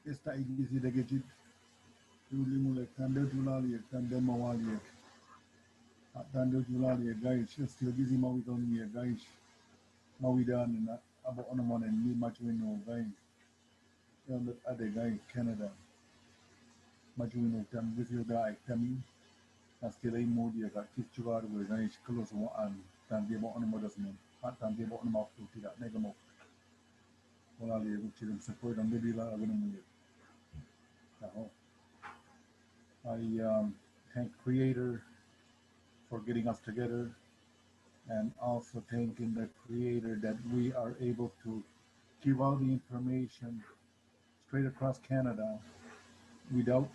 esta iglesia de Gejit, Tulimule Kande Julali, Kande Mawali, Kande Julali, Gaish, still busy Mawidon, Gaish, Mawidan, and Abo Onomon and Ni Machuino, Gaish, and the other guy, Canada, Machuino, Tam, with your guy, Tammy, still a modia, got Kichuar, with Gaish, close one, Tangibo Onomodasman, Tangibo Onomok to that Negamo. Well, which is support on the Villa Avenue. I thank Creator for getting us together, and also thanking the Creator that we are able to give all the information straight across Canada without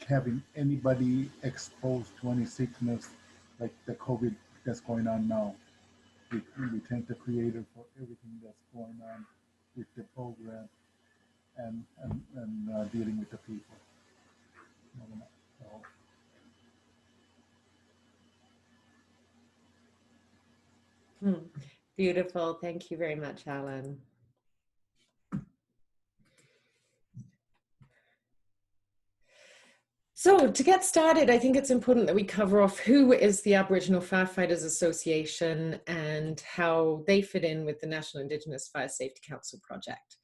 having anybody exposed to any sickness like the COVID that's going on now. We thank the Creator for everything that's going on with the program and dealing with the people. Beautiful. Thank you very much, Alan. So to get started, I think it's important that we cover off who is the Aboriginal Firefighters Association and how they fit in with the National Indigenous Fire Safety Council project.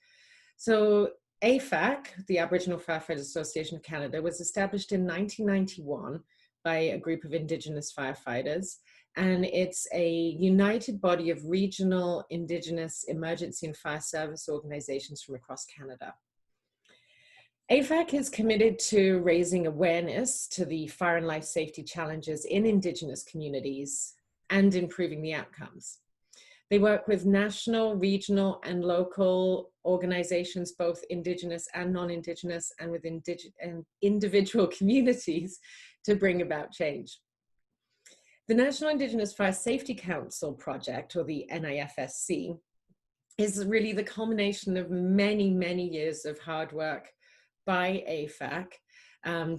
So AFAC, the Aboriginal Firefighters Association of Canada, was established in 1991 by a group of Indigenous firefighters, and it's a united body of regional Indigenous emergency and fire service organizations from across Canada. AFAC is committed to raising awareness to the fire and life safety challenges in Indigenous communities and improving the outcomes. They work with national, regional, and local organizations, both Indigenous and non-Indigenous, and with individual communities to bring about change. The National Indigenous Fire Safety Council project, or the NIFSC, is really the culmination of many, many years of hard work by AFAC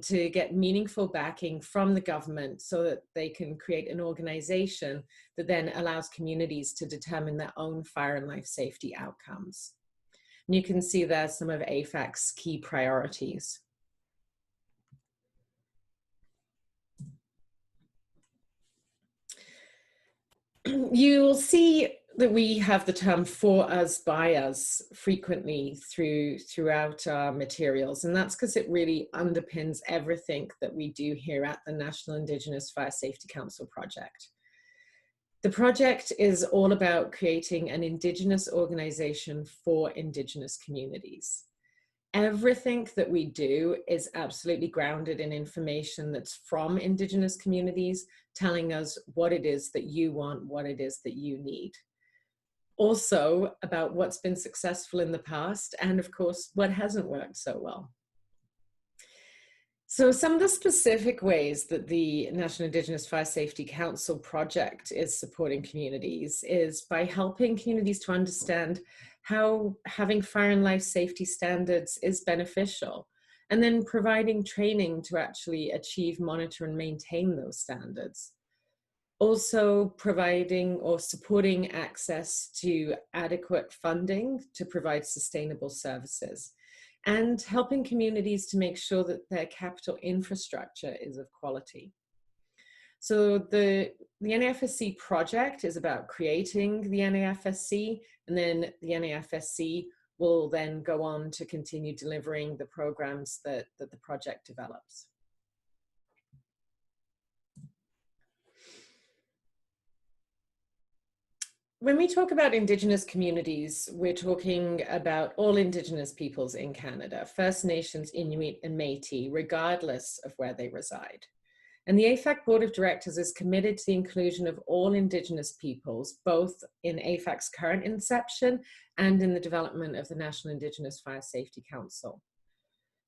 to get meaningful backing from the government so that they can create an organization that then allows communities to determine their own fire and life safety outcomes. And you can see there some of AFAC's key priorities. You'll see that we have the term "for us, by us" frequently throughout our materials, and that's because it really underpins everything that we do here at the National Indigenous Fire Safety Council project. The project is all about creating an Indigenous organization for Indigenous communities. Everything that we do is absolutely grounded in information that's from Indigenous communities, telling us what it is that you want, what it is that you need. Also about what's been successful in the past, and of course, what hasn't worked so well. So some of the specific ways that the National Indigenous Fire Safety Council project is supporting communities is by helping communities to understand how having fire and life safety standards is beneficial, and then providing training to actually achieve, monitor, and maintain those standards. Also providing or supporting access to adequate funding to provide sustainable services, and helping communities to make sure that their capital infrastructure is of quality. So the NIFSC project is about creating the NIFSC, and then the NIFSC will then go on to continue delivering the programs that the project develops. When we talk about Indigenous communities, we're talking about all Indigenous peoples in Canada, First Nations, Inuit, and Métis, regardless of where they reside. And the AFAC Board of Directors is committed to the inclusion of all Indigenous peoples, both in AFAC's current inception and in the development of the National Indigenous Fire Safety Council.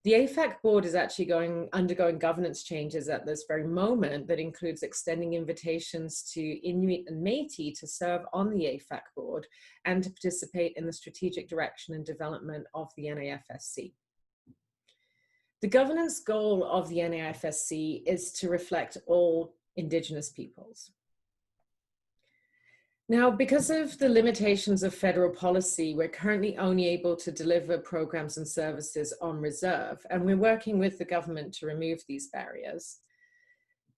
The AFAC board is actually undergoing governance changes at this very moment that includes extending invitations to Inuit and Métis to serve on the AFAC board and to participate in the strategic direction and development of the NIFSC. The governance goal of the NIFSC is to reflect all Indigenous peoples. Now, because of the limitations of federal policy, we're currently only able to deliver programs and services on reserve, and we're working with the government to remove these barriers.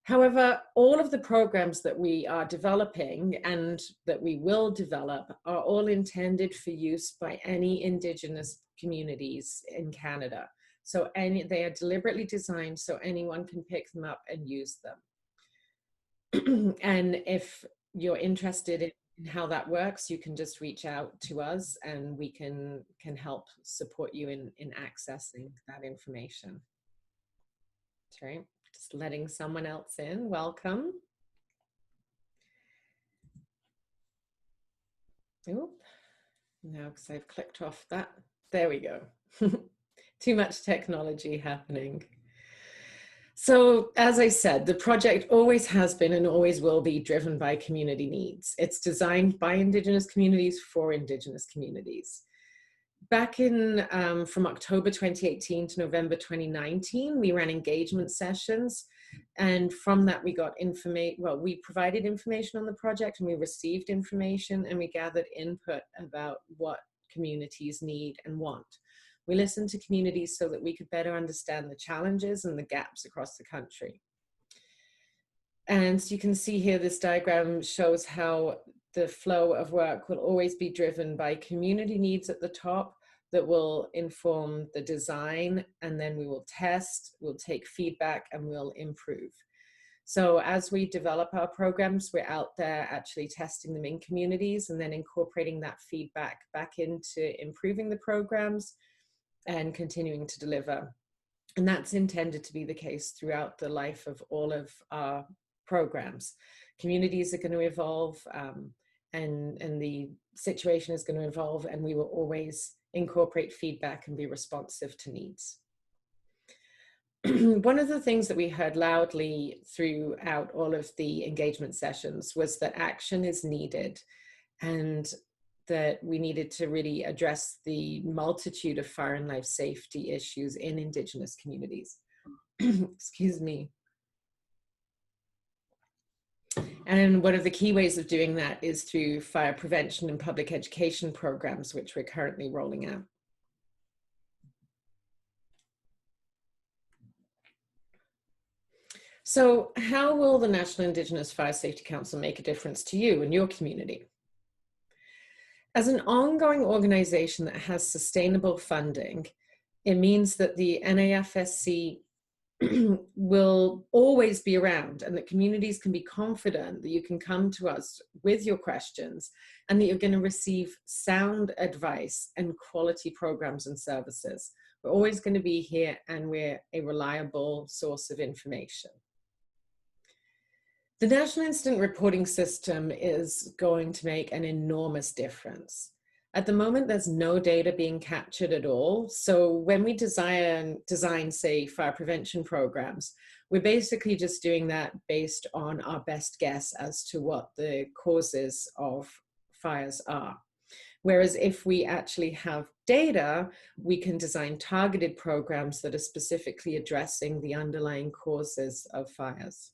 However, all of the programs that we are developing and that we will develop are all intended for use by any Indigenous communities in Canada. So they are deliberately designed so anyone can pick them up and use them. And if you're interested in how that works, you can just reach out to us and we can help support you in accessing that information. That's right. Just letting someone else in. Welcome. Oh, now because I've clicked off that. There we go. Too much technology happening. So, as I said, the project always has been and always will be driven by community needs. It's designed by Indigenous communities for Indigenous communities. Back in, from October 2018 to November 2019, we ran engagement sessions. And from that, we got information, well, we provided information on the project and we received information and we gathered input about what communities need and want. We listened to communities so that we could better understand the challenges and the gaps across the country. And so you can see here, this diagram shows how the flow of work will always be driven by community needs at the top that will inform the design, and then we will test, we'll take feedback, and we'll improve. So as we develop our programs, we're out there actually testing them in communities and then incorporating that feedback back into improving the programs and continuing to deliver. And that's intended to be the case throughout the life of all of our programs. Communities are going to evolve, and the situation is going to evolve, and we will always incorporate feedback and be responsive to needs. One of the things that we heard loudly throughout all of the engagement sessions was that action is needed, and that we needed to really address the multitude of fire and life safety issues in Indigenous communities. Excuse me. And one of the key ways of doing that is through fire prevention and public education programs, which we're currently rolling out. So how will the National Indigenous Fire Safety Council make a difference to you and your community? As an ongoing organization that has sustainable funding, it means that the NIFSC will always be around, and that communities can be confident that you can come to us with your questions and that you're going to receive sound advice and quality programs and services. We're always going to be here, and we're a reliable source of information. The National Incident Reporting System is going to make an enormous difference. At the moment, there's no data being captured at all. So when we design, say, fire prevention programs, we're basically just doing that based on our best guess as to what the causes of fires are. Whereas if we actually have data, we can design targeted programs that are specifically addressing the underlying causes of fires.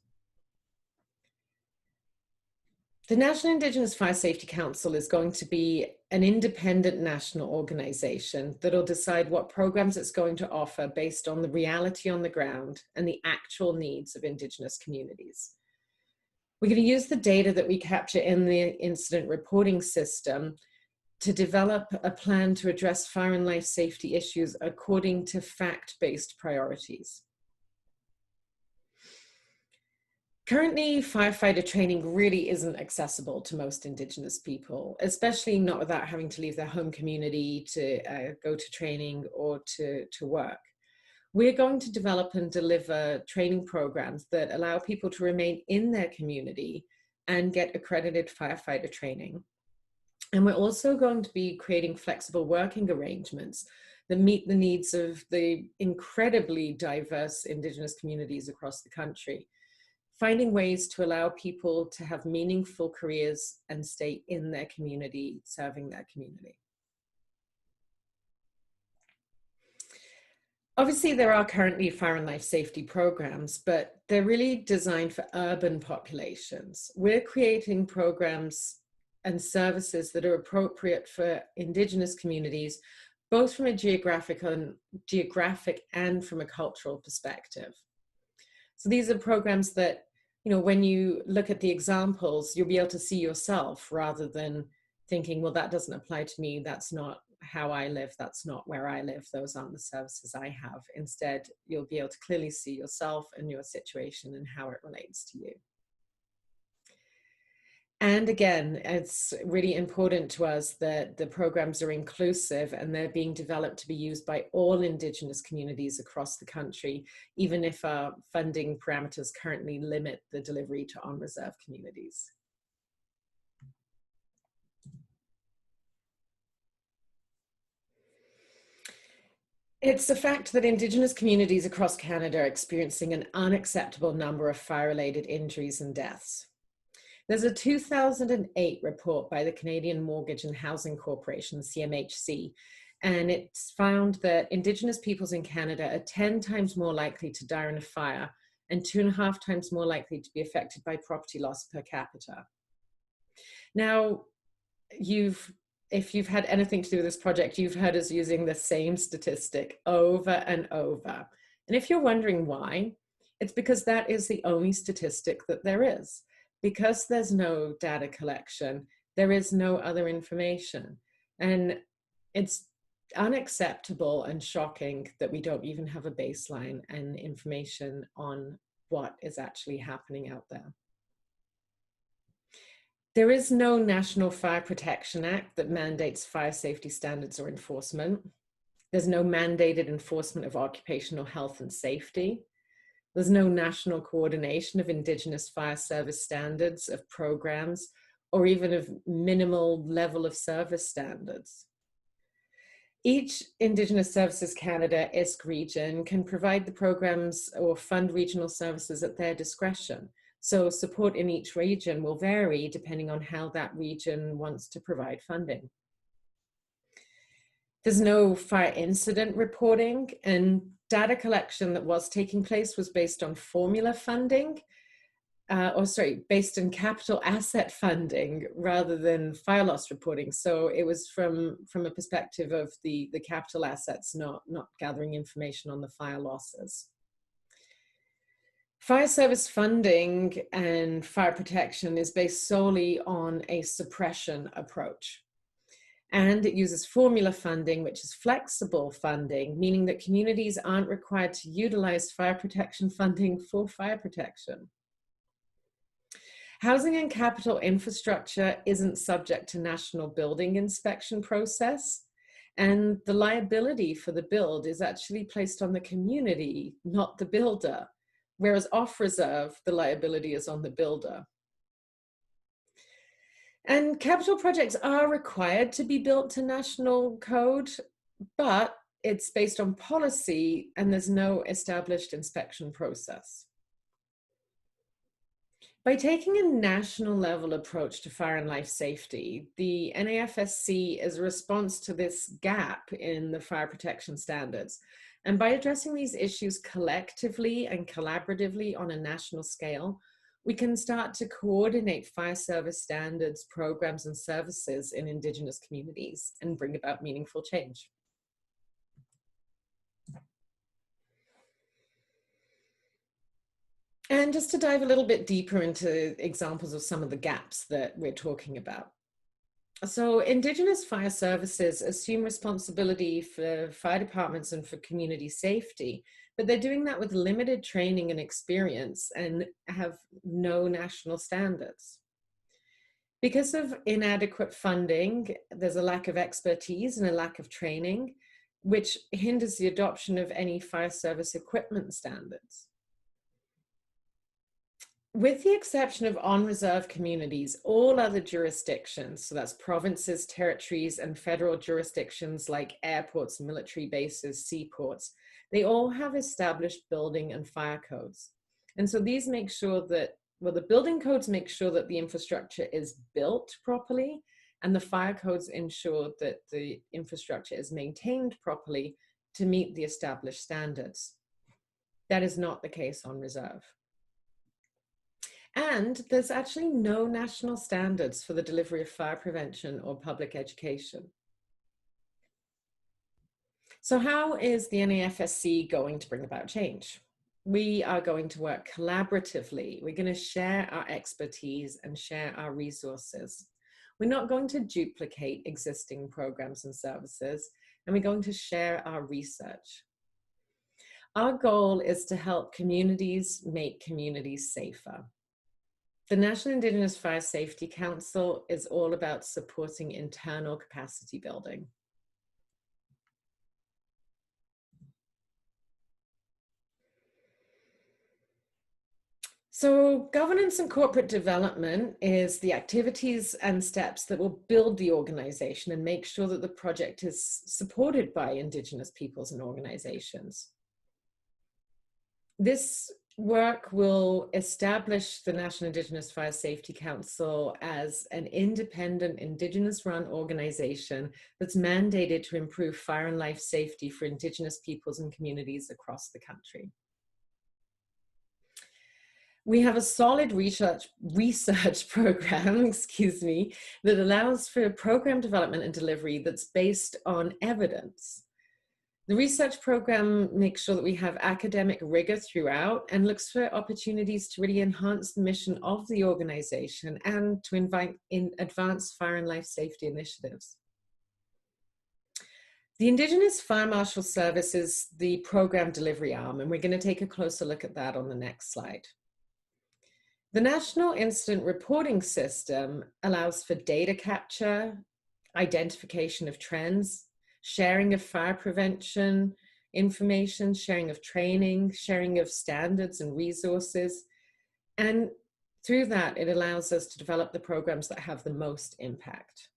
The National Indigenous Fire Safety Council is going to be an independent national organization that will decide what programs it's going to offer based on the reality on the ground and the actual needs of Indigenous communities. We're going to use the data that we capture in the incident reporting system to develop a plan to address fire and life safety issues according to fact-based priorities. Currently, firefighter training really isn't accessible to most Indigenous people, especially not without having to leave their home community to go to training or to work. We're going to develop and deliver training programs that allow people to remain in their community and get accredited firefighter training. And we're also going to be creating flexible working arrangements that meet the needs of the incredibly diverse Indigenous communities across the country, finding ways to allow people to have meaningful careers and stay in their community, serving their community. Obviously, there are currently fire and life safety programs, but they're really designed for urban populations. We're creating programs and services that are appropriate for Indigenous communities, both from a geographic and from a cultural perspective. So these are programs that, you know, when you look at the examples, you'll be able to see yourself rather than thinking, well, that doesn't apply to me. That's not how I live. That's not where I live. Those aren't the services I have. Instead, you'll be able to clearly see yourself and your situation and how it relates to you. And again, it's really important to us that the programs are inclusive and they're being developed to be used by all Indigenous communities across the country, even if our funding parameters currently limit the delivery to on-reserve communities. It's a fact that Indigenous communities across Canada are experiencing an unacceptable number of fire-related injuries and deaths. There's a 2008 report by the Canadian Mortgage and Housing Corporation, CMHC, and it's found that Indigenous peoples in Canada are 10 times more likely to die in a fire and 2.5 times more likely to be affected by property loss per capita. Now, if you've had anything to do with this project, you've heard us using the same statistic over and over. And if you're wondering why, it's because that is the only statistic that there is. Because there's no data collection, there is no other information. And it's unacceptable and shocking that we don't even have a baseline and information on what is actually happening out there. There is no National Fire Protection Act that mandates fire safety standards or enforcement. There's no mandated enforcement of occupational health and safety. There's no national coordination of Indigenous fire service standards, of programs, or even of minimal level of service standards. Each Indigenous Services Canada ISC region can provide the programs or fund regional services at their discretion. So support in each region will vary depending on how that region wants to provide funding. There's no fire incident reporting, and data collection that was taking place was based on formula funding, based on capital asset funding rather than fire loss reporting. So it was from a perspective of the capital assets, not gathering information on the fire losses. Fire service funding and fire protection is based solely on a suppression approach. And it uses formula funding, which is flexible funding, meaning that communities aren't required to utilize fire protection funding for fire protection. Housing and capital infrastructure isn't subject to national building inspection process, and the liability for the build is actually placed on the community, not the builder, whereas off reserve, the liability is on the builder. And capital projects are required to be built to national code, but it's based on policy and there's no established inspection process. By taking a national level approach to fire and life safety, the NIFSC is a response to this gap in the fire protection standards. And by addressing these issues collectively and collaboratively on a national scale, we can start to coordinate fire service standards, programs, and services in Indigenous communities and bring about meaningful change. And just to dive a little bit deeper into examples of some of the gaps that we're talking about. So Indigenous fire services assume responsibility for fire departments and for community safety, but they're doing that with limited training and experience and have no national standards. Because of inadequate funding, there's a lack of expertise and a lack of training, which hinders the adoption of any fire service equipment standards. With the exception of on-reserve communities, all other jurisdictions, so that's provinces, territories, and federal jurisdictions like airports, military bases, seaports, they all have established building and fire codes. And so these make sure that, well, the building codes make sure that the infrastructure is built properly, and the fire codes ensure that the infrastructure is maintained properly to meet the established standards. That is not the case on reserve. And there's actually no national standards for the delivery of fire prevention or public education. So how is the NIFSC going to bring about change? We are going to work collaboratively. We're going to share our expertise and share our resources. We're not going to duplicate existing programs and services, and we're going to share our research. Our goal is to help communities make communities safer. The National Indigenous Fire Safety Council is all about supporting internal capacity building. So governance and corporate development is the activities and steps that will build the organization and make sure that the project is supported by Indigenous peoples and organizations. This work will establish the National Indigenous Fire Safety Council as an independent Indigenous-run organization that's mandated to improve fire and life safety for Indigenous peoples and communities across the country. We have a solid research program, that allows for program development and delivery that's based on evidence. The research program makes sure that we have academic rigor throughout and looks for opportunities to really enhance the mission of the organization and to advance fire and life safety initiatives. The Indigenous Fire Marshal Service is the program delivery arm, and we're going to take a closer look at that on the next slide. The National Incident Reporting System allows for data capture, identification of trends, sharing of fire prevention information, sharing of training, sharing of standards and resources. And through that, it allows us to develop the programs that have the most impact.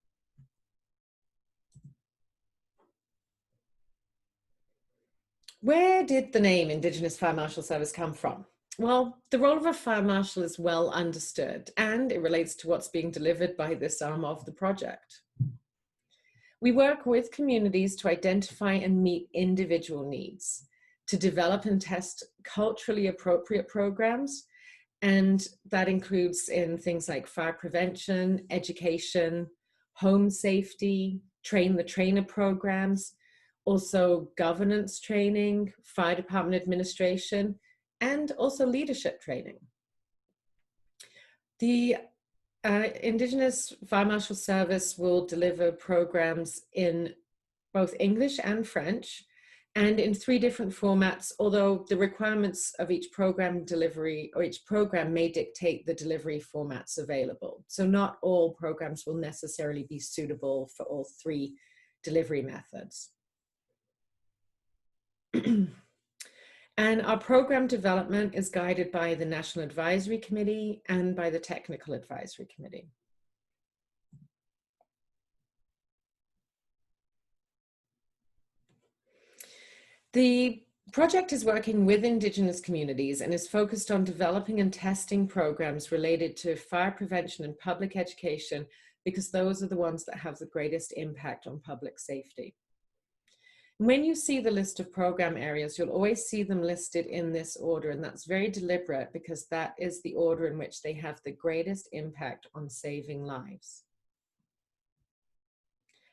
Where did the name Indigenous Fire Marshal Service come from? Well, the role of a fire marshal is well understood, and it relates to what's being delivered by this arm of the project. We work with communities to identify and meet individual needs, to develop and test culturally appropriate programs, and that includes in things like fire prevention, education, home safety, train the trainer programs, also governance training, fire department administration, and also leadership training. The Indigenous Fire Marshal Service will deliver programs in both English and French, and in 3 different formats, although the requirements of each program delivery or each program may dictate the delivery formats available. So not all programs will necessarily be suitable for all 3 delivery methods. And our program development is guided by the National Advisory Committee and by the Technical Advisory Committee. The project is working with Indigenous communities and is focused on developing and testing programs related to fire prevention and public education, because those are the ones that have the greatest impact on public safety. When you see the list of program areas, you'll always see them listed in this order, and that's very deliberate because that is the order in which they have the greatest impact on saving lives.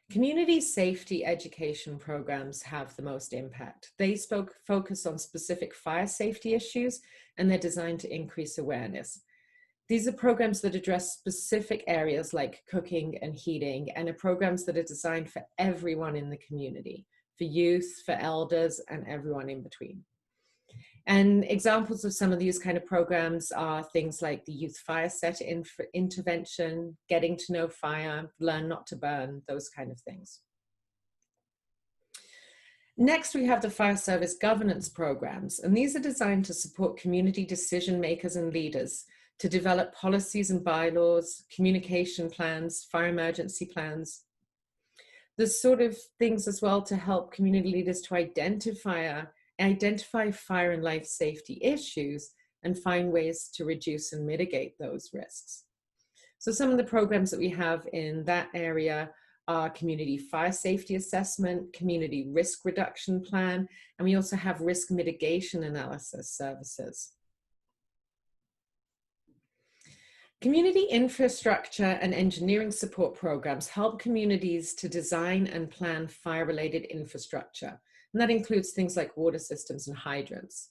Community safety education programs have the most impact. They focus on specific fire safety issues, and they're designed to increase awareness. These are programs that address specific areas like cooking and heating, and are programs that are designed for everyone in the community, for youth, for elders, and everyone in between. And examples of some of these kind of programs are things like the Youth Fire Set Intervention, Getting to Know Fire, Learn Not to Burn, those kind of things. Next, we have the fire service governance programs, and these are designed to support community decision makers and leaders to develop policies and bylaws, communication plans, fire emergency plans. There's sort of things as well to help community leaders to identify fire and life safety issues and find ways to reduce and mitigate those risks. So some of the programs that we have in that area are community fire safety assessment, community risk reduction plan, and we also have risk mitigation analysis services. Community infrastructure and engineering support programs help communities to design and plan fire-related infrastructure. And that includes things like water systems and hydrants.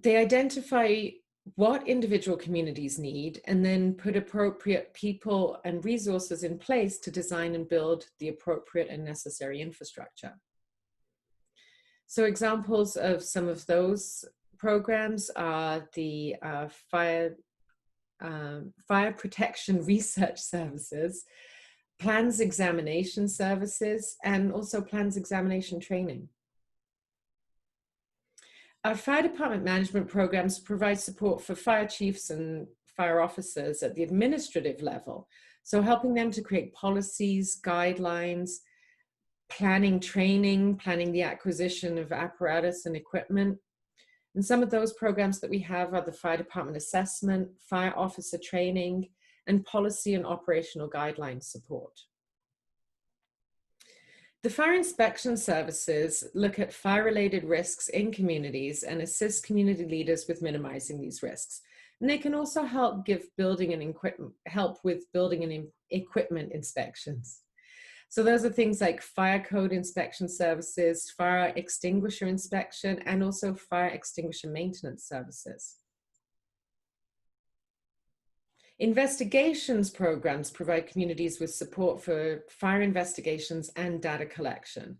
They identify what individual communities need and then put appropriate people and resources in place to design and build the appropriate and necessary infrastructure. So examples of some of those programs are the fire protection research services, plans examination services, and also plans examination training. Our fire department management programs provide support for fire chiefs and fire officers at the administrative level. So helping them to create policies, guidelines, planning training, planning the acquisition of apparatus and equipment. And some of those programs that we have are the fire department assessment, fire officer training, and policy and operational guidelines support. The fire inspection services look at fire-related risks in communities and assist community leaders with minimizing these risks. And they can also help with building and equipment inspections. So those are things like fire code inspection services, fire extinguisher inspection, and also fire extinguisher maintenance services. Investigations programs provide communities with support for fire investigations and data collection.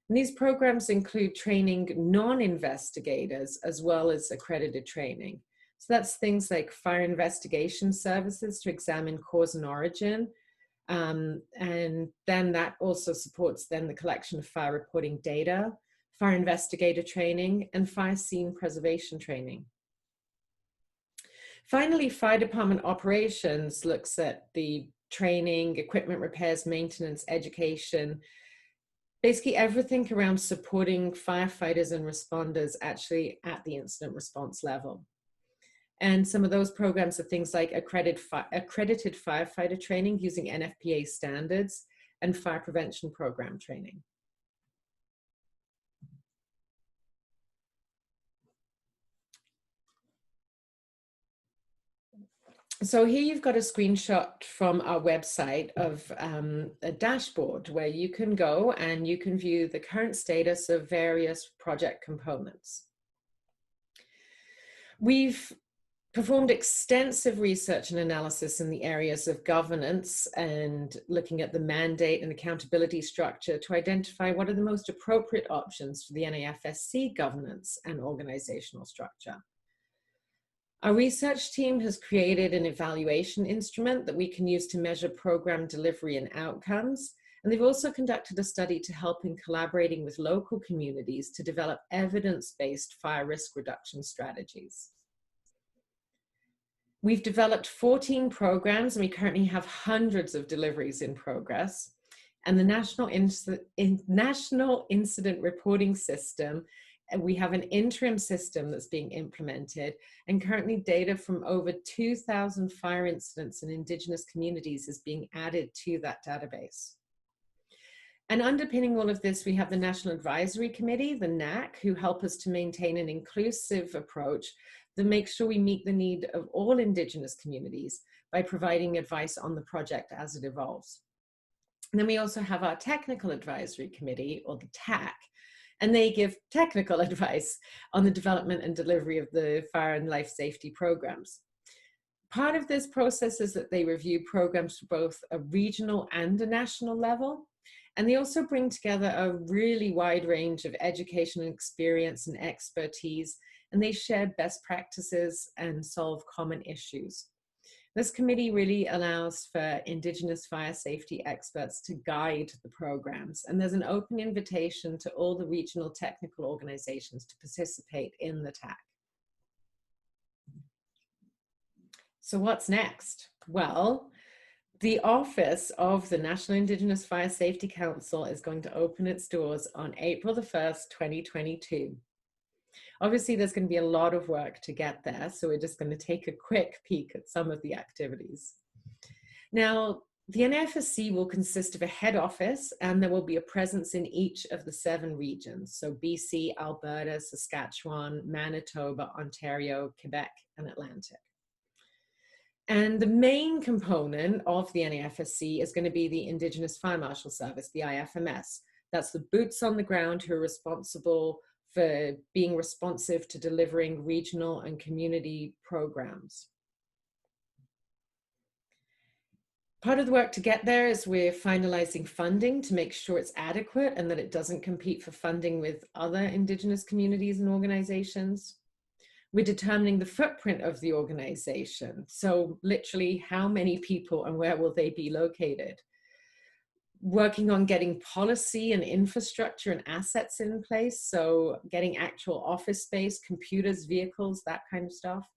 And these programs include training non-investigators as well as accredited training. So that's things like fire investigation services to examine cause and origin. And then that also supports then the collection of fire reporting data, fire investigator training, and fire scene preservation training. Finally, fire department operations looks at the training, equipment repairs, maintenance, education, basically everything around supporting firefighters and responders actually at the incident response level. And some of those programs are things like accredited firefighter training using NFPA standards and fire prevention program training. So here you've got a screenshot from our website of a dashboard where you can go and you can view the current status of various project components. We've performed extensive research and analysis in the areas of governance and looking at the mandate and accountability structure to identify what are the most appropriate options for the NIFSC governance and organizational structure. Our research team has created an evaluation instrument that we can use to measure program delivery and outcomes. And they've also conducted a study to help in collaborating with local communities to develop evidence-based fire risk reduction strategies. We've developed 14 programs and we currently have hundreds of deliveries in progress. And the National Incident Reporting System, we have an interim system that's being implemented, and currently data from over 2,000 fire incidents in Indigenous communities is being added to that database. And underpinning all of this, we have the National Advisory Committee, the NAC, who help us to maintain an inclusive approach that makes sure we meet the need of all Indigenous communities by providing advice on the project as it evolves. And then we also have our Technical Advisory Committee, or the TAC, and they give technical advice on the development and delivery of the fire and life safety programs. Part of this process is that they review programs for both a regional and a national level. And they also bring together a really wide range of educational experience and expertise, and they share best practices and solve common issues. This committee really allows for Indigenous fire safety experts to guide the programs, and there's an open invitation to all the regional technical organizations to participate in the TAC. So what's next? Well, the office of the National Indigenous Fire Safety Council is going to open its doors on April the 1st, 2022. Obviously, there's going to be a lot of work to get there, so we're just going to take a quick peek at some of the activities. Now, the NIFSC will consist of a head office, and there will be a presence in each of the 7 regions, so BC, Alberta, Saskatchewan, Manitoba, Ontario, Quebec, and Atlantic. And the main component of the NIFSC is going to be the Indigenous Fire Marshal Service, the IFMS. That's the boots on the ground who are responsible for being responsive to delivering regional and community programs. Part of the work to get there is we're finalizing funding to make sure it's adequate and that it doesn't compete for funding with other Indigenous communities and organizations. We're determining the footprint of the organization. So literally how many people and where will they be located? Working on getting policy and infrastructure and assets in place. So getting actual office space, computers, vehicles, that kind of stuff.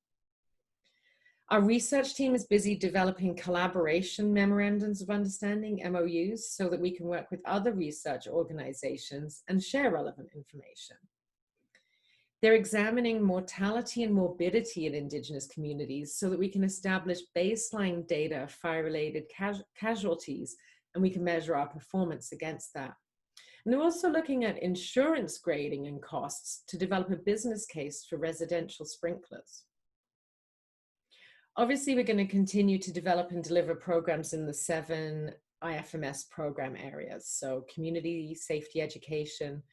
Our research team is busy developing collaboration memorandums of understanding, MOUs, so that we can work with other research organizations and share relevant information. They're examining mortality and morbidity in Indigenous communities so that we can establish baseline data of fire-related casualties, and we can measure our performance against that. And they're also looking at insurance grading and costs to develop a business case for residential sprinklers. Obviously, we're going to continue to develop and deliver programs in the 7 IFMS program areas. So community safety education,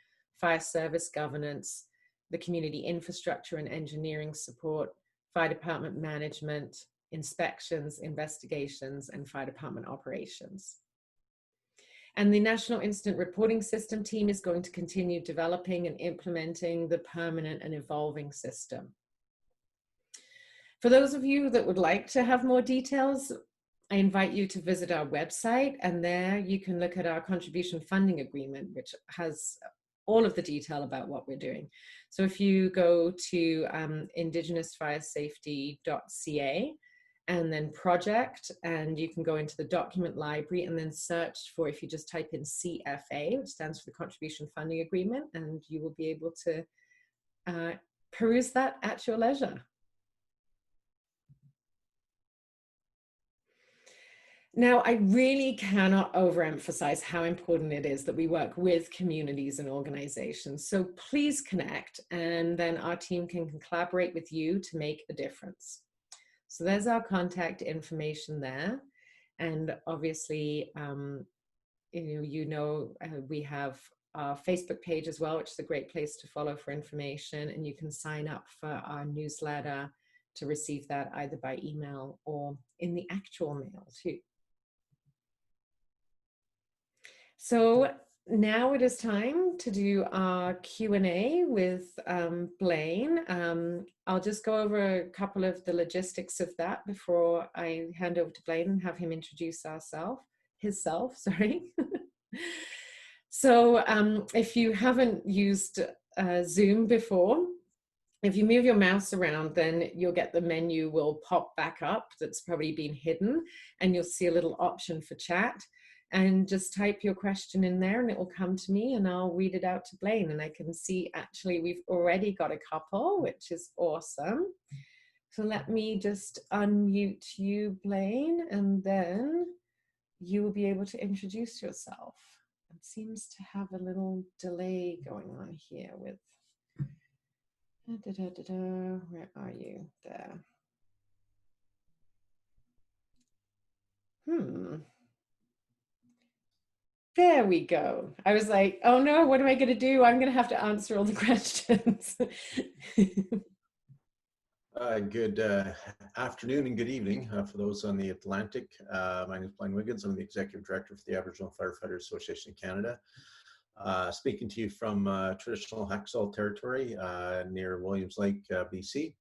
fire service governance, the community infrastructure and engineering support, fire department management, inspections, investigations, and fire department operations. And the National Incident Reporting System team is going to continue developing and implementing the permanent and evolving system. For those of you that would like to have more details, I invite you to visit our website, and there you can look at our contribution funding agreement, which has all of the detail about what we're doing. So if you go to indigenousfiresafety.ca and then project, and you can go into the document library and then search for, if you just type in CFA, which stands for the Contribution Funding Agreement, and you will be able to peruse that at your leisure. Now, I really cannot overemphasize how important it is that we work with communities and organizations. So please connect, and then our team can collaborate with you to make a difference. So there's our contact information there. And obviously, we have our Facebook page as well, which is a great place to follow for information. And you can sign up for our newsletter to receive that either by email or in the actual mail too. So now it is time to do our Q&A with Blaine. I'll just go over a couple of the logistics of that before I hand over to Blaine and have him introduce himself. So if you haven't used Zoom before, if you move your mouse around, then you'll get the menu will pop back up that's probably been hidden, and you'll see a little option for chat. And just type your question in there and it will come to me and I'll read it out to Blaine. And I can see actually we've already got a couple, which is awesome. So let me just unmute you, Blaine, and then you will be able to introduce yourself. It seems to have a little delay going on here with, where are you? There. There we go. I was like, oh no, what am I going to do? I'm going to have to answer all the questions. Good afternoon and good evening for those on the Atlantic. My name is Blaine Wiggins. I'm the Executive Director for the Aboriginal Firefighters Association of Canada. Speaking to you from traditional Hacksaw territory near Williams Lake, BC.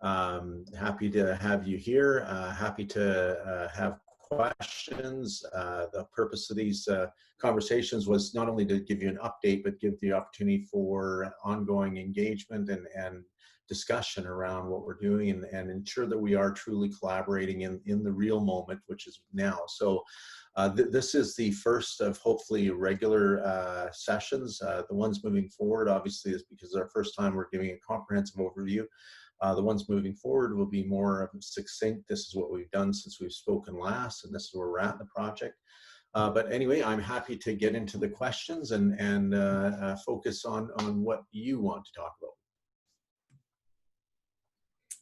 Happy to have you here. Happy to have questions. The purpose of these conversations was not only to give you an update, but give the opportunity for ongoing engagement and discussion around what we're doing and ensure that we are truly collaborating in the real moment, which is now. So this is the first of hopefully regular sessions. The ones moving forward obviously is because it's our first time we're giving a comprehensive overview. The ones moving forward will be more succinct. This is what we've done since we've spoken last, and this is where we're at in the project. But anyway, I'm happy to get into the questions and focus on what you want to talk about.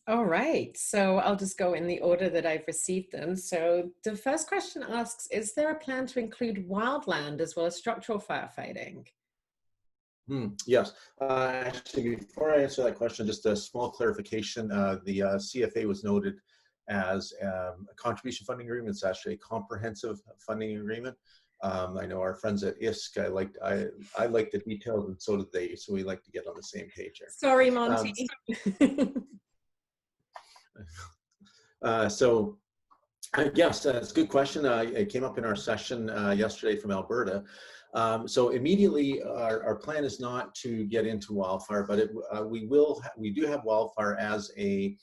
All right, so I'll just go in the order that I've received them. So the first question asks, is there a plan to include wildland as well as structural firefighting? Yes. Actually, before I answer that question, just a small clarification. The CFA was noted as a contribution funding agreement. It's actually a comprehensive funding agreement. I know our friends at NIFSC, I like the details, and so did they. So we like to get on the same page here. Sorry, Monty. So yes, it's a good question. It came up in our session yesterday from Alberta. So immediately, our plan is not to get into wildfire, but we do have wildfire as a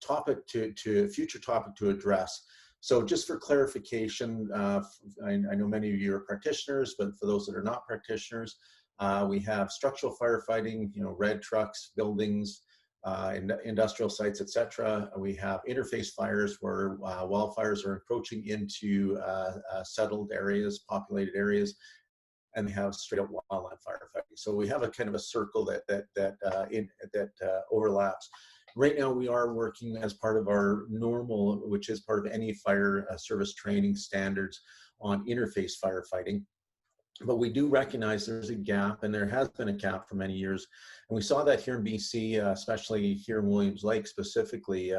topic a future topic to address. So just for clarification, I know many of you are practitioners, but for those that are not practitioners, we have structural firefighting, red trucks, buildings, industrial sites, etc. We have interface fires where wildfires are encroaching into settled areas, populated areas, and we have straight up wildland firefighting. So we have a kind of a circle that overlaps. Right now, we are working as part of our normal, which is part of any fire service training standards, on interface firefighting. But we do recognize there's a gap, and there has been a gap for many years. And we saw that here in BC, especially here in Williams Lake specifically,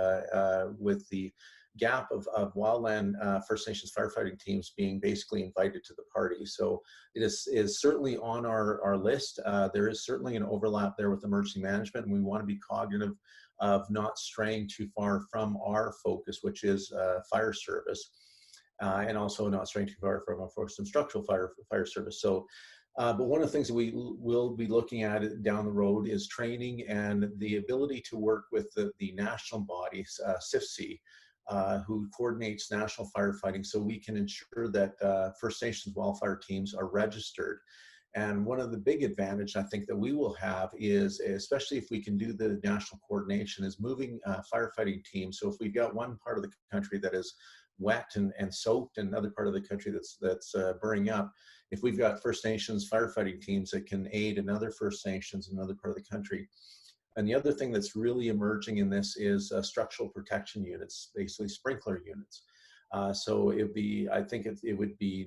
with the gap of wildland First Nations firefighting teams being basically invited to the party. So it is certainly on our list. There is certainly an overlap there with emergency management, and we want to be cognitive of not straying too far from our focus, which is fire service. And also not straying too far from a focus on structural fire service. So, but one of the things that we will be looking at down the road is training and the ability to work with the national bodies, NIFSC, who coordinates national firefighting, so we can ensure that First Nations wildfire teams are registered. And one of the big advantage I think that we will have is, especially if we can do the national coordination, is moving firefighting teams. So if we've got one part of the country that is wet and soaked, and another part of the country that's burning up, if we've got First Nations firefighting teams that can aid another First Nations in another part of the country. And the other thing that's really emerging in this is structural protection units, basically sprinkler units. So I think it would be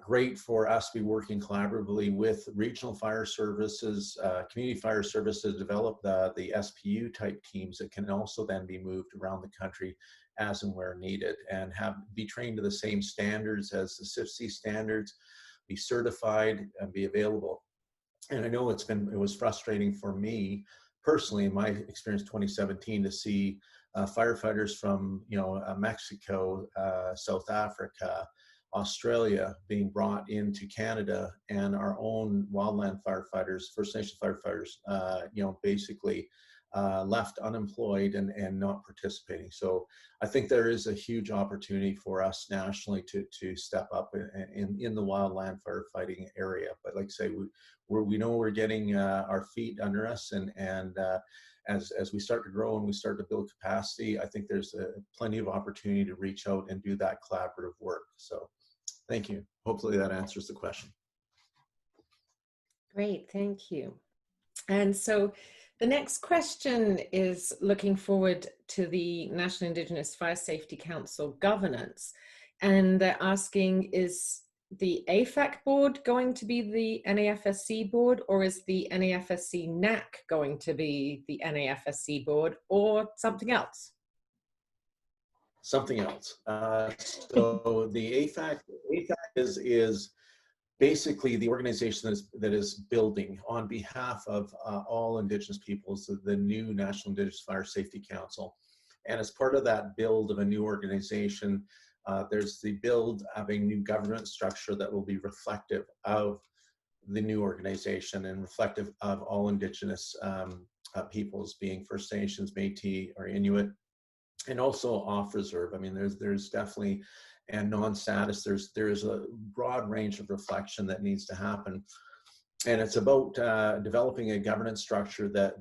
great for us to be working collaboratively with regional fire services, community fire services, develop the SPU type teams that can also then be moved around the country as and where needed, and be trained to the same standards as the CIFC standards, be certified and be available. And I know it was frustrating for me personally in my experience 2017 to see firefighters from Mexico, South Africa, Australia being brought into Canada, and our own wildland firefighters, First Nation firefighters, basically left unemployed and not participating. So I think there is a huge opportunity for us nationally to step up in the wildland firefighting area. But like I say, we know we're getting our feet under us, and as we start to grow and we start to build capacity, I think there's plenty of opportunity to reach out and do that collaborative work. So thank you. Hopefully that answers the question. Great, thank you. And so the next question is looking forward to the National Indigenous Fire Safety Council governance. And they're asking, is the AFAC board going to be the NIFSC board, or is the NIFSC NAC going to be the NIFSC board, or something else? Something else. So the AFAC is basically the organization that is building on behalf of all Indigenous peoples, the new National Indigenous Fire Safety Council. And as part of that build of a new organization, there's the build of a new governance structure that will be reflective of the new organization and reflective of all Indigenous peoples, being First Nations, Métis, or Inuit, and also off reserve. I mean, there's definitely, and non-status, there's a broad range of reflection that needs to happen. And it's about developing a governance structure that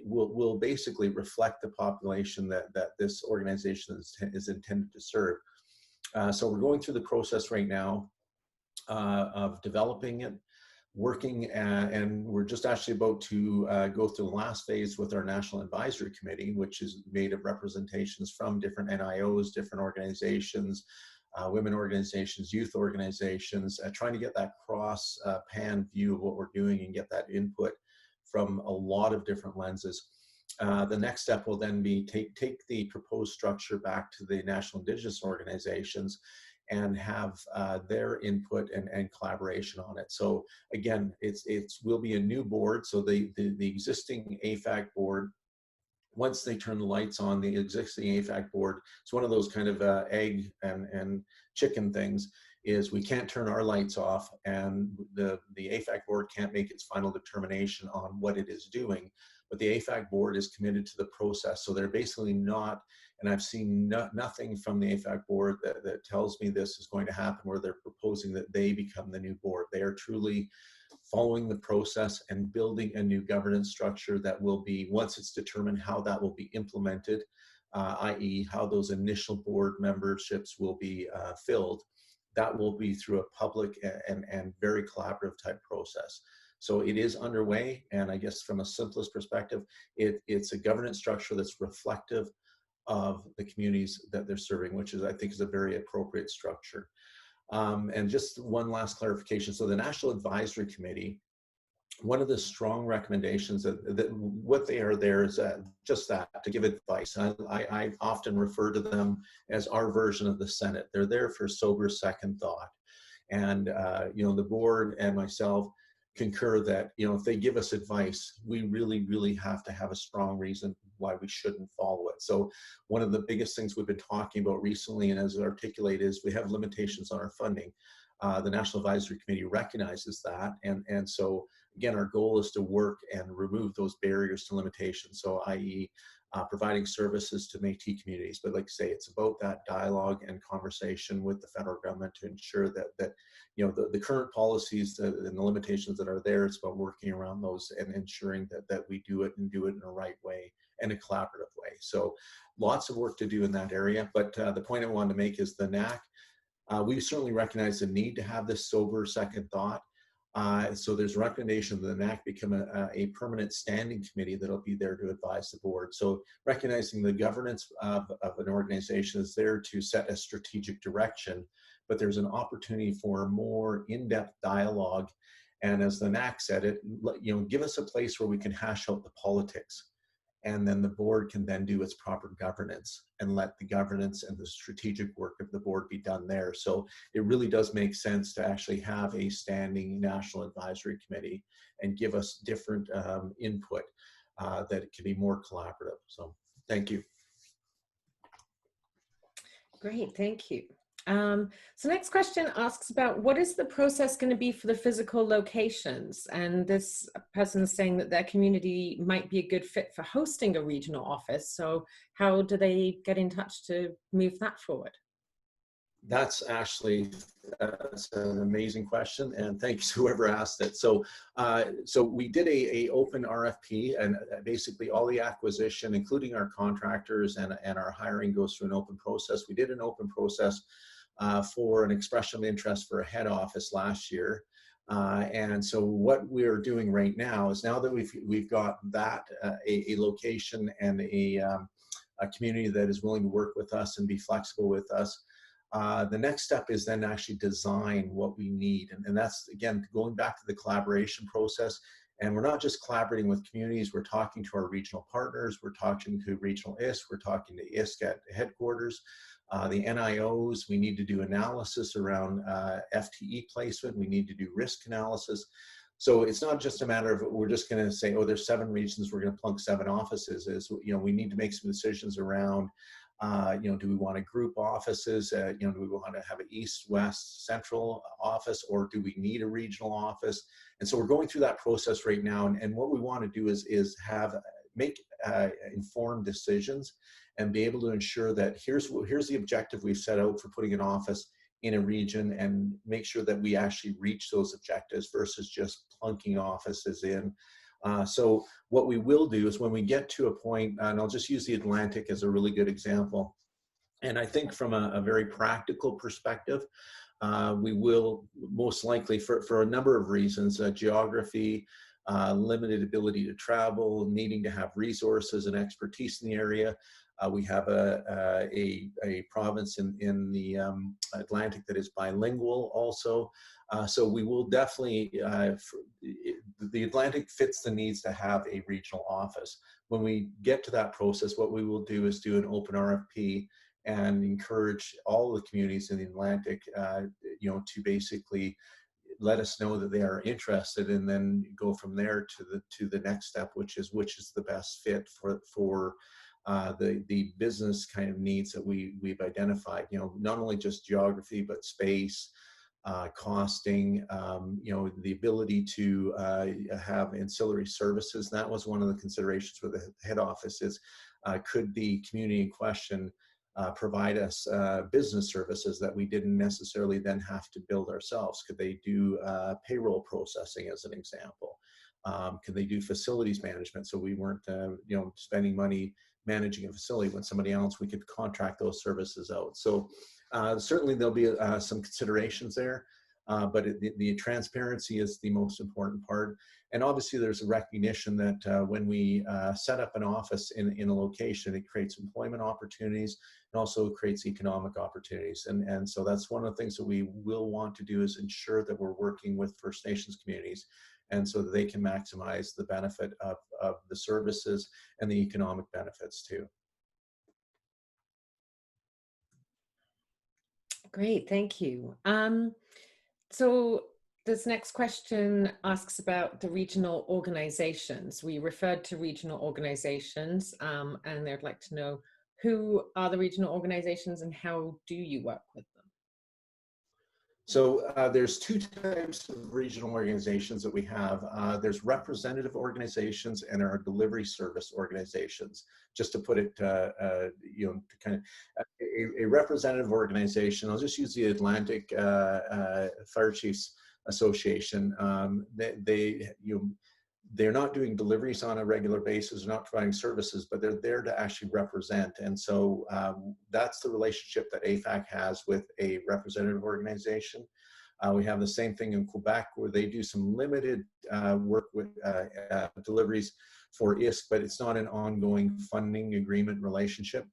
will basically reflect the population that this organization is intended to serve. So we're going through the process right now of developing it. working, and we're just actually about to go through the last phase with our National Advisory Committee, which is made of representations from different NIOs, different organizations, women organizations, youth organizations, trying to get that pan view of what we're doing and get that input from a lot of different lenses. The next step will then be take the proposed structure back to the National Indigenous organizations and have their input and collaboration on it. So again, it will be a new board. So the existing AFAC board, once they turn the lights on, the existing AFAC board, it's one of those kind of egg and chicken things, is we can't turn our lights off, and the AFAC board can't make its final determination on what it is doing. But the AFAC board is committed to the process. So they're basically not, and I've seen nothing from the AFAC board that tells me this is going to happen, where they're proposing that they become the new board. They are truly following the process and building a new governance structure that will be, once it's determined how that will be implemented, i.e. how those initial board memberships will be filled, that will be through a public and very collaborative type process. So it is underway, and I guess from a simplest perspective, it's a governance structure that's reflective of the communities that they're serving, which is, I think, is a very appropriate structure. And just one last clarification. So the National Advisory Committee, one of the strong recommendations that what they are there is just that, to give advice. I often refer to them as our version of the Senate. They're there for sober second thought. And, you know, the board and myself concur that, you know, if they give us advice, we really, really have to have a strong reason why we shouldn't follow it. So one of the biggest things we've been talking about recently, and as articulated, is we have limitations on our funding. The National Advisory Committee recognizes that. And so, again, our goal is to work and remove those barriers to limitations. So, i.e., providing services to Métis communities. But like I say, it's about that dialogue and conversation with the federal government to ensure that you know, the current policies and the limitations that are there, it's about working around those and ensuring that we do it in a right way and a collaborative way. So lots of work to do in that area. But the point I wanted to make is the NAC, we certainly recognize the need to have this sober second thought. So there's a recommendation that the NAC become a permanent standing committee that'll be there to advise the board. So recognizing the governance of an organization is there to set a strategic direction, but there's an opportunity for more in-depth dialogue. And as the NAC said it, you know, give us a place where we can hash out the politics. And then the board can then do its proper governance and let the governance and the strategic work of the board be done there. So it really does make sense to actually have a standing National Advisory Committee and give us different input that it can be more collaborative. So thank you. Great, thank you. So next question asks about what is the process going to be for the physical locations? And this person is saying that their community might be a good fit for hosting a regional office. So how do they get in touch to move that forward? That's actually that's an amazing question, and thanks to whoever asked it. So, so we did a open RFP, and basically all the acquisition, including our contractors and our hiring, goes through an open process. We did an open process for an expression of interest for a head office last year. And so what we're doing right now is, now that we've got that a location and a community that is willing to work with us and be flexible with us, the next step is then actually design what we need. And that's, again, going back to the collaboration process. And we're not just collaborating with communities, we're talking to our regional partners, we're talking to regional ISC, we're talking to ISC at headquarters. The NIOs, we need to do analysis around FTE placement. We need to do risk analysis. So it's not just a matter of we're just going to say, oh, there's 7 regions, we're going to plunk 7 offices. Is, you know, we need to make some decisions around, you know, do we want to group offices? You know, do we want to have an east, west, central office, or do we need a regional office? And so we're going through that process right now. And what we want to do is make informed decisions and be able to ensure that here's the objective we've set out for putting an office in a region, and make sure that we actually reach those objectives versus just plunking offices in. So what we will do is, when we get to a point, and I'll just use the Atlantic as a really good example, and I think from a very practical perspective, We will most likely, for a number of reasons, geography, limited ability to travel, needing to have resources and expertise in the area. We have a province in the Atlantic that is bilingual also. So we will definitely, the Atlantic fits the needs to have a regional office. When we get to that process, what we will do is do an open RFP and encourage all the communities in the Atlantic, to basically let us know that they are interested, and then go from there to the next step, which is the best fit for the business kind of needs that we've identified. Not only just geography, but space, costing, the ability to have ancillary services. That was one of the considerations for the head office is, could the community in question provide us business services that we didn't necessarily then have to build ourselves? Could they do payroll processing, as an example? Could they do facilities management, so we weren't spending money managing a facility when somebody else, we could contract those services out. So certainly there'll be some considerations there, but the transparency is the most important part. And obviously there's a recognition that when we set up an office in a location, it creates employment opportunities and also creates economic opportunities. And so that's one of the things that we will want to do, is ensure that we're working with First Nations communities, and so that they can maximize the benefit of the services and the economic benefits too. Great, thank you. So this next question asks about the regional organizations. We referred to regional organizations, and they'd like to know, who are the regional organizations and how do you work with them? So there's two types of regional organizations that we have. There's representative organizations and there are delivery service organizations. Just to put it, to kind of a representative organization. I'll just use the Atlantic Fire Chiefs Association. They're not doing deliveries on a regular basis, they're not providing services, but they're there to actually represent. And so that's the relationship that AFAC has with a representative organization. We have the same thing in Quebec, where they do some limited work with deliveries for ISK, but it's not an ongoing funding agreement relationship.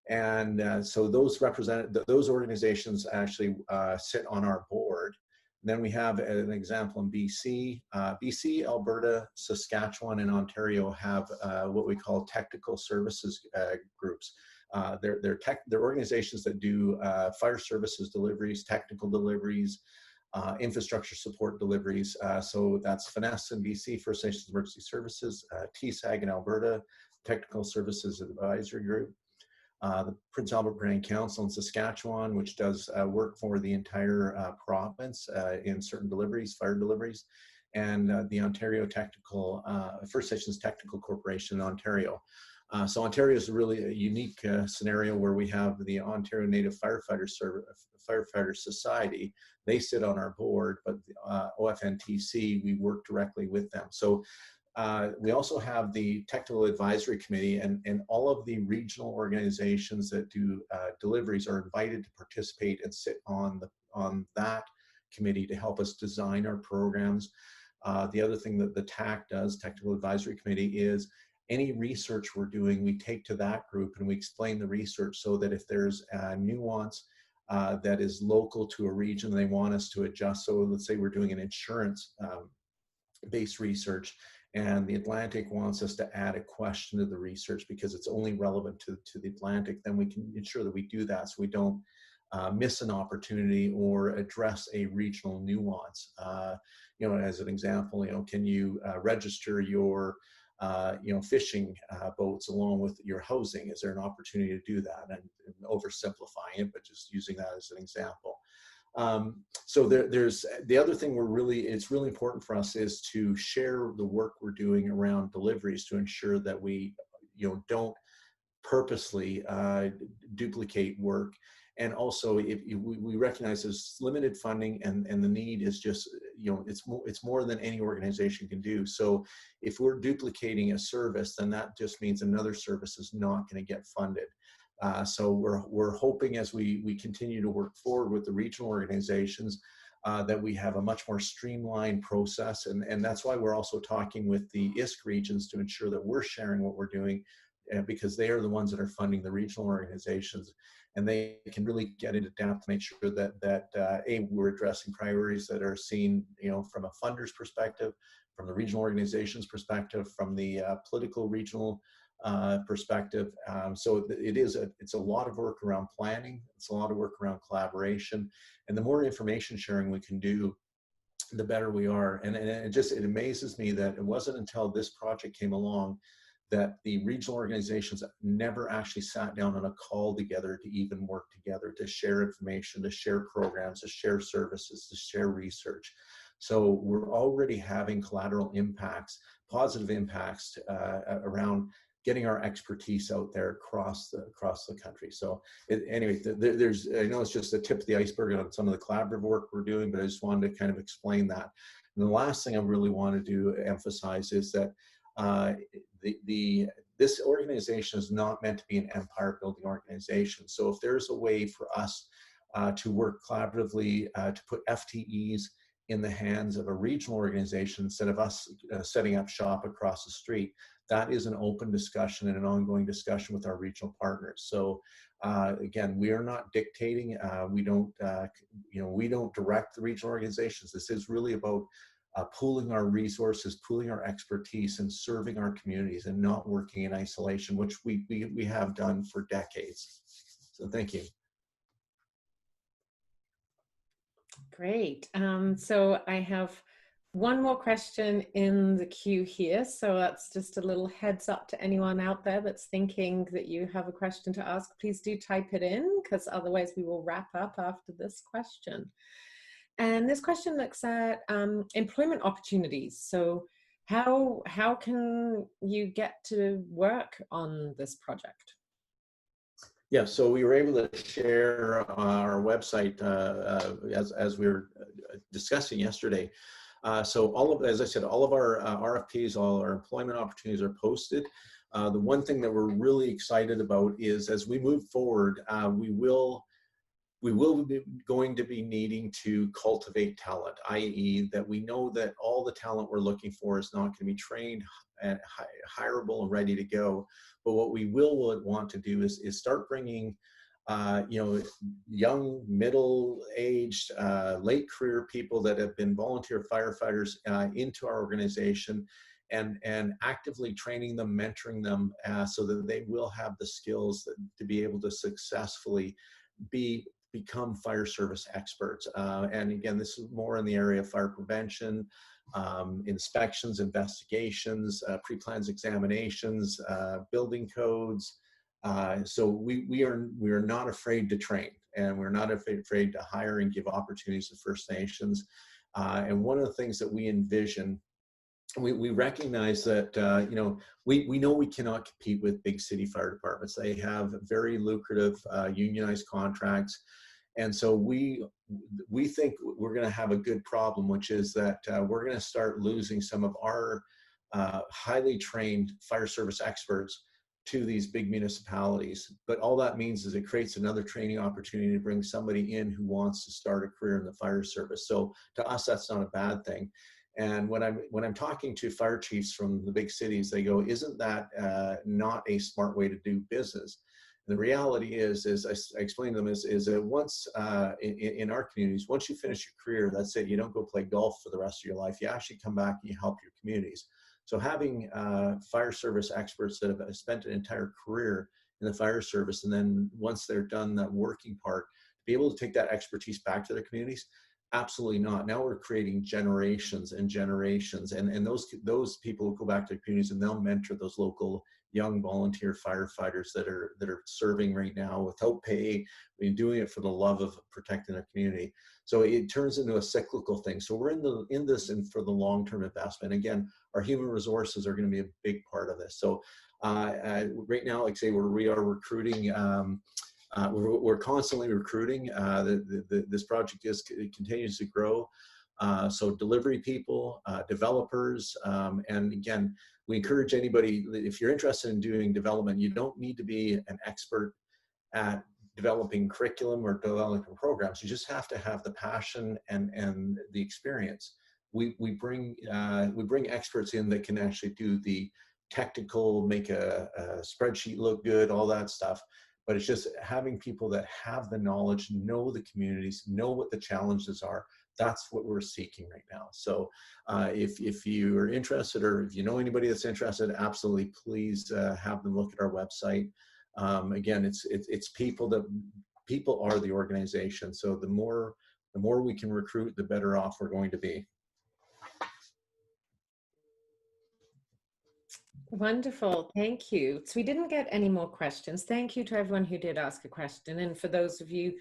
And so those organizations actually sit on our board. Then we have an example in BC. BC, Alberta, Saskatchewan, and Ontario have what we call technical services groups. They're organizations that do fire services deliveries, technical deliveries, infrastructure support deliveries. So that's FNES in BC, First Nations Emergency Services, TSAG in Alberta, Technical Services Advisory Group. The Prince Albert Grand Council in Saskatchewan, which does work for the entire province in certain deliveries, fire deliveries, and the Ontario Technical, First Nations Technical Corporation in Ontario. So Ontario is really a unique scenario where we have the Ontario Native Firefighter Society. They sit on our board, but OFNTC, we work directly with them. So we also have the Technical Advisory Committee, and all of the regional organizations that do deliveries are invited to participate and sit on that committee to help us design our programs. The other thing that the TAC does, Technical Advisory Committee, is any research we're doing, we take to that group and we explain the research, so that if there's a nuance that is local to a region they want us to adjust. So let's say we're doing an insurance based research, and the Atlantic wants us to add a question to the research because it's only relevant to the Atlantic, then we can ensure that we do that so we don't miss an opportunity or address a regional nuance. As an example, can you register your fishing boats along with your housing? Is there an opportunity to do that? And oversimplifying it, but just using that as an example. So there's the other thing it's really important for us is to share the work we're doing around deliveries to ensure that we don't purposely duplicate work. And also, if we recognize there's limited funding and the need is just, it's more than any organization can do. So if we're duplicating a service, then that just means another service is not going to get funded. So we're hoping as we continue to work forward with the regional organizations that we have a much more streamlined process. And that's why we're also talking with the NIFSC regions to ensure that we're sharing what we're doing, because they are the ones that are funding the regional organizations. And they can really get into depth to make sure that we're addressing priorities that are seen, from a funder's perspective, from the regional organization's perspective, from the political regional perspective. So it's a lot of work around planning. It's a lot of work around collaboration, and the more information sharing we can do, the better we are. And it amazes me that it wasn't until this project came along that the regional organizations never actually sat down on a call together to even work together, to share information, to share programs, to share services, to share research. So we're already having collateral impacts, positive impacts around getting our expertise out there across the country. So anyway, I know it's just the tip of the iceberg on some of the collaborative work we're doing, but I just wanted to kind of explain that. And the last thing I really wanted to emphasize is that this organization is not meant to be an empire building organization. So if there's a way for us to work collaboratively to put FTEs in the hands of a regional organization instead of us setting up shop across the street, that is an open discussion and an ongoing discussion with our regional partners. So again, we are not dictating. We don't direct the regional organizations. This is really about pooling our resources, pooling our expertise, and serving our communities, and not working in isolation, which we have done for decades. So thank you. Great. So I have one more question in the queue here. So that's just a little heads up to anyone out there that's thinking that you have a question to ask. Please do type it in, because otherwise we will wrap up after this question. And this question looks at employment opportunities. So how can you get to work on this project? Yeah, so we were able to share our website as we were discussing yesterday. So as I said, all of our RFPs, all our employment opportunities are posted. The one thing that we're really excited about is as we move forward, we will be going to be needing to cultivate talent, i.e. that we know that all the talent we're looking for is not going to be trained and hireable and ready to go. But what we will want to do is start bringing young, middle-aged, late career people that have been volunteer firefighters into our organization, and actively training them, mentoring them, so that they will have the skills to be able to successfully become fire service experts. And again, this is more in the area of fire prevention, inspections, investigations, pre-plans examinations, building codes. So we are not afraid to train, and we're not afraid to hire and give opportunities to First Nations. And one of the things that we envision, we recognize that we know we cannot compete with big city fire departments. They have very lucrative unionized contracts. And so we think we're going to have a good problem, which is that we're going to start losing some of our highly trained fire service experts to these big municipalities. But all that means is it creates another training opportunity to bring somebody in who wants to start a career in the fire service. So to us, that's not a bad thing. And when I'm talking to fire chiefs from the big cities, they go, "Isn't that not a smart way to do business?" The reality is I explain to them is that once in our communities, once you finish your career, that's it. You don't go play golf for the rest of your life. You actually come back and you help your communities. So having fire service experts that have spent an entire career in the fire service, and then once they're done that working part, be able to take that expertise back to their communities, absolutely not. Now we're creating generations and generations, and those people will go back to their communities and they'll mentor those local young volunteer firefighters that are serving right now without pay, doing it for the love of protecting their community. So it turns into a cyclical thing. So we're in this and for the long-term investment. Again, our human resources are going to be a big part of this. So right now, like I say, we are recruiting. We're constantly recruiting. This project continues to grow. So delivery people, developers, and again, we encourage anybody, if you're interested in doing development, you don't need to be an expert at developing curriculum or developing programs. You just have to have the passion and the experience. We bring experts in that can actually do the technical, make a spreadsheet look good, all that stuff. But it's just having people that have the knowledge, know the communities, know what the challenges are. That's what we're seeking right now. So if you are interested, or if you know anybody that's interested, absolutely please have them look at our website. Again, it's people are the organization. So the more we can recruit, the better off we're going to be. Wonderful, thank you. So we didn't get any more questions. Thank you to everyone who did ask a question. And for those of you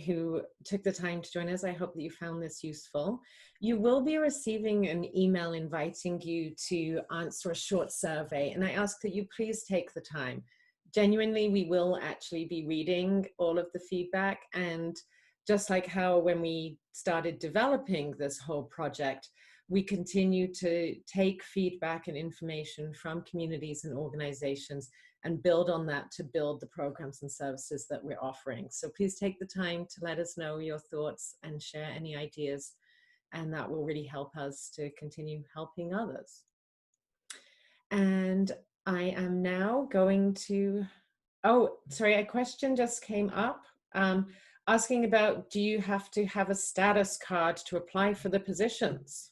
who took the time to join us, I hope that you found this useful. You will be receiving an email inviting you to answer a short survey. And I ask that you please take the time. Genuinely, we will actually be reading all of the feedback. And just like how when we started developing this whole project, we continue to take feedback and information from communities and organizations and build on that to build the programs and services that we're offering. So please take the time to let us know your thoughts and share any ideas, and that will really help us to continue helping others. And I am now going to, oh, sorry, a question just came up asking about, do you have to have a status card to apply for the positions?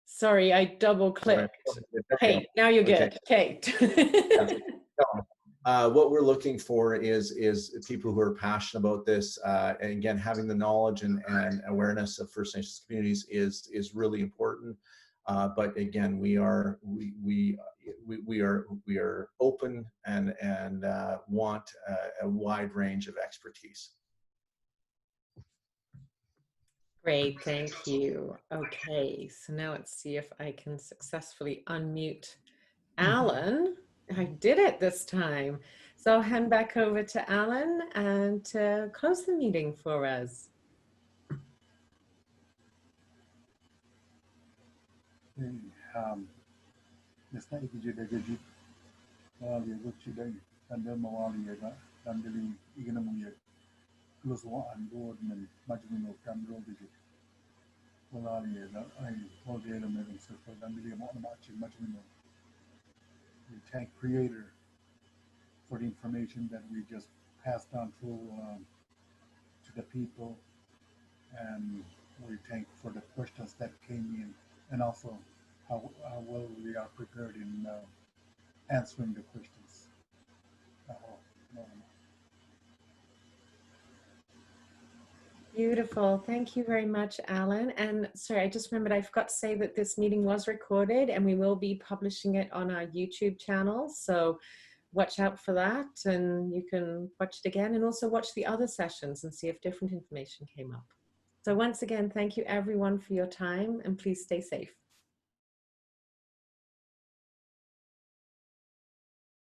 Sorry, I double clicked. Hey, now you're good. Okay. What we're looking for is people who are passionate about this. And again, having the knowledge and awareness of First Nations communities is really important. But again, we are open and want a wide range of expertise. Great, thank you. Okay, so now let's see if I can successfully unmute Alan. I did it this time. So I'll hand back over to Alan and to close the meeting for us. We thank Creator for the information that we just passed on through to the people, and we thank for the questions that came in, and also how well we are prepared in answering the questions. Beautiful. Thank you very much, Alan. And sorry, I just remembered I forgot to say that this meeting was recorded and we will be publishing it on our YouTube channel. So watch out for that and you can watch it again and also watch the other sessions and see if different information came up. So once again, thank you everyone for your time and please stay safe.